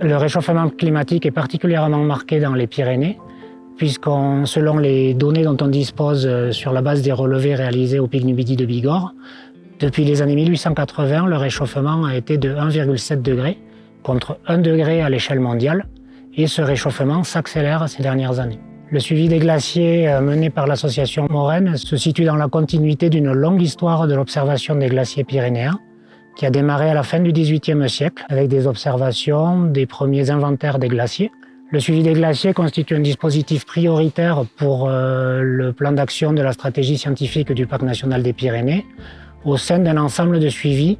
Le réchauffement climatique est particulièrement marqué dans les Pyrénées, selon les données dont on dispose sur la base des relevés réalisés au pic du Midi de Bigorre, depuis les années 1880, le réchauffement a été de 1,7 degré contre 1 degré à l'échelle mondiale, et ce réchauffement s'accélère ces dernières années. Le suivi des glaciers mené par l'association Morenne se situe dans la continuité d'une longue histoire de l'observation des glaciers pyrénéens, qui a démarré à la fin du XVIIIe siècle avec des observations des premiers inventaires des glaciers. Le suivi des glaciers constitue un dispositif prioritaire pour le plan d'action de la stratégie scientifique du Parc national des Pyrénées, au sein d'un ensemble de suivi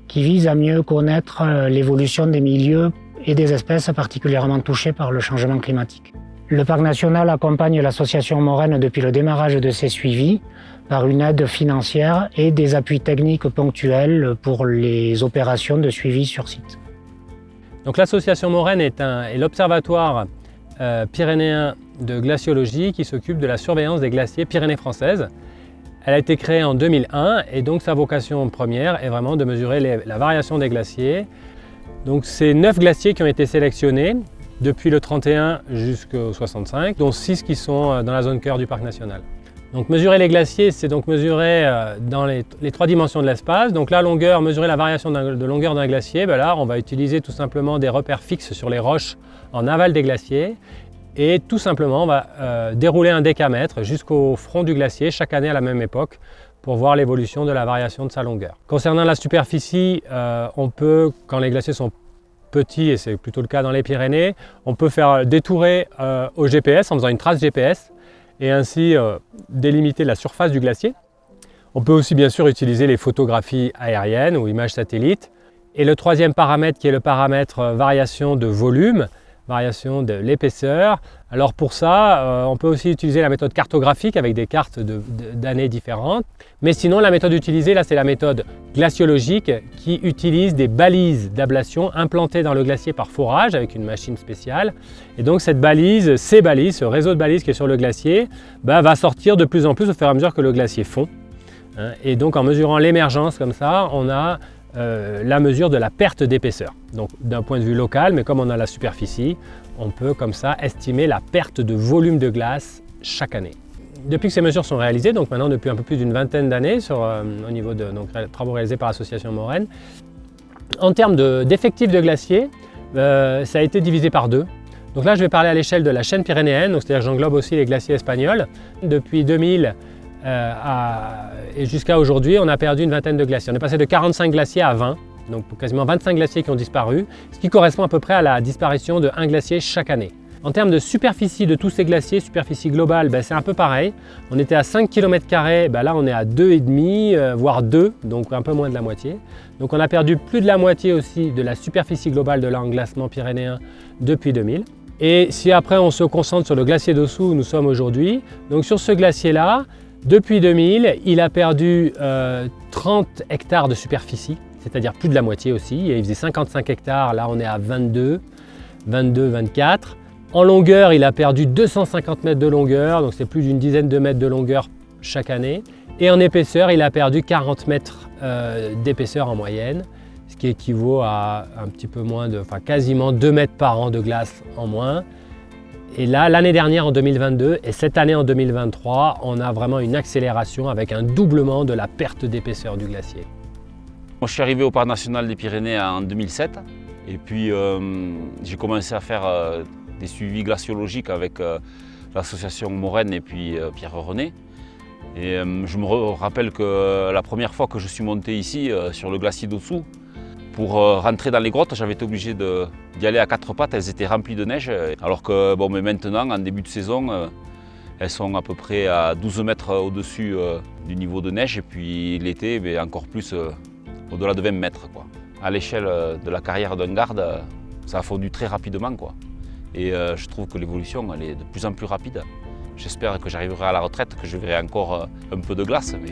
qui vise à mieux connaître l'évolution des milieux et des espèces particulièrement touchées par le changement climatique. Le Parc national accompagne l'association Morenne depuis le démarrage de ces suivis par une aide financière et des appuis techniques ponctuels pour les opérations de suivi sur site. Donc l'association Morenne est l'observatoire pyrénéen de glaciologie qui s'occupe de la surveillance des glaciers Pyrénées françaises. Elle a été créée en 2001 et donc sa vocation première est vraiment de mesurer la variation des glaciers. Donc c'est 9 glaciers qui ont été sélectionnés depuis le 31 jusqu'au 65, dont 6 qui sont dans la zone cœur du parc national. Donc mesurer les glaciers, c'est donc mesurer dans les 3 dimensions de l'espace. Donc la longueur, mesurer la variation de longueur d'un glacier, ben là on va utiliser tout simplement des repères fixes sur les roches en aval des glaciers. Et tout simplement on va dérouler un décamètre jusqu'au front du glacier chaque année à la même époque pour voir l'évolution de la variation de sa longueur. Concernant la superficie, on peut, quand les glaciers sont petits, et c'est plutôt le cas dans les Pyrénées, on peut faire détourer au GPS en faisant une trace GPS et ainsi délimiter la surface du glacier. On peut aussi bien sûr utiliser les photographies aériennes ou images satellites. Et le troisième paramètre qui est le paramètre variation de volume, variation de l'épaisseur. Alors pour ça, on peut aussi utiliser la méthode cartographique avec des cartes d'années différentes. Mais sinon, la méthode utilisée, là, c'est la méthode glaciologique qui utilise des balises d'ablation implantées dans le glacier par forage avec une machine spéciale. Et donc cette balise, ce réseau de balises qui est sur le glacier, va sortir de plus en plus au fur et à mesure que le glacier fond. Et donc en mesurant l'émergence comme ça, on a la mesure de la perte d'épaisseur. Donc d'un point de vue local, mais comme on a la superficie, on peut comme ça estimer la perte de volume de glace chaque année. Depuis que ces mesures sont réalisées, donc maintenant depuis un peu plus d'une vingtaine d'années au niveau de travaux réalisés par l'association Morenne, en termes d'effectifs de glaciers, ça a été divisé par 2. Donc là je vais parler à l'échelle de la chaîne pyrénéenne, c'est-à-dire que j'englobe aussi les glaciers espagnols. Depuis 2000 et jusqu'à aujourd'hui, on a perdu une vingtaine de glaciers. On est passé de 45 glaciers à 20, donc quasiment 25 glaciers qui ont disparu, ce qui correspond à peu près à la disparition de 1 glacier chaque année. En termes de superficie de tous ces glaciers, superficie globale, c'est un peu pareil. On était à 5 km², là on est à 2,5, voire 2, donc un peu moins de la moitié. Donc on a perdu plus de la moitié aussi de la superficie globale de l'englacement pyrénéen depuis 2000. Et si après on se concentre sur le glacier d'Ossou où nous sommes aujourd'hui, donc sur ce glacier-là, depuis 2000, il a perdu 30 hectares de superficie, c'est-à-dire plus de la moitié aussi. Et il faisait 55 hectares, là on est à 22, 24. En longueur, il a perdu 250 mètres de longueur, donc c'est plus d'une dizaine de mètres de longueur chaque année. Et en épaisseur, il a perdu 40 mètres d'épaisseur en moyenne, ce qui équivaut à un petit peu moins quasiment 2 mètres par an de glace en moins. Et là, l'année dernière en 2022 et cette année en 2023, on a vraiment une accélération avec un doublement de la perte d'épaisseur du glacier. Moi, je suis arrivé au Parc national des Pyrénées en 2007 et puis j'ai commencé à faire des suivis glaciologiques avec l'association Morenne et puis Pierre René. Et je me rappelle que la première fois que je suis monté ici sur le glacier d'Ossou, pour rentrer dans les grottes, j'avais été obligé d'y aller à 4 pattes, elles étaient remplies de neige. Alors que mais maintenant, en début de saison, elles sont à peu près à 12 mètres au-dessus du niveau de neige. Et puis l'été, encore plus au-delà de 20 mètres. À l'échelle de la carrière d'un garde, ça a fondu très rapidement. Et je trouve que l'évolution elle est de plus en plus rapide. J'espère que j'arriverai à la retraite, que je verrai encore un peu de glace. Mais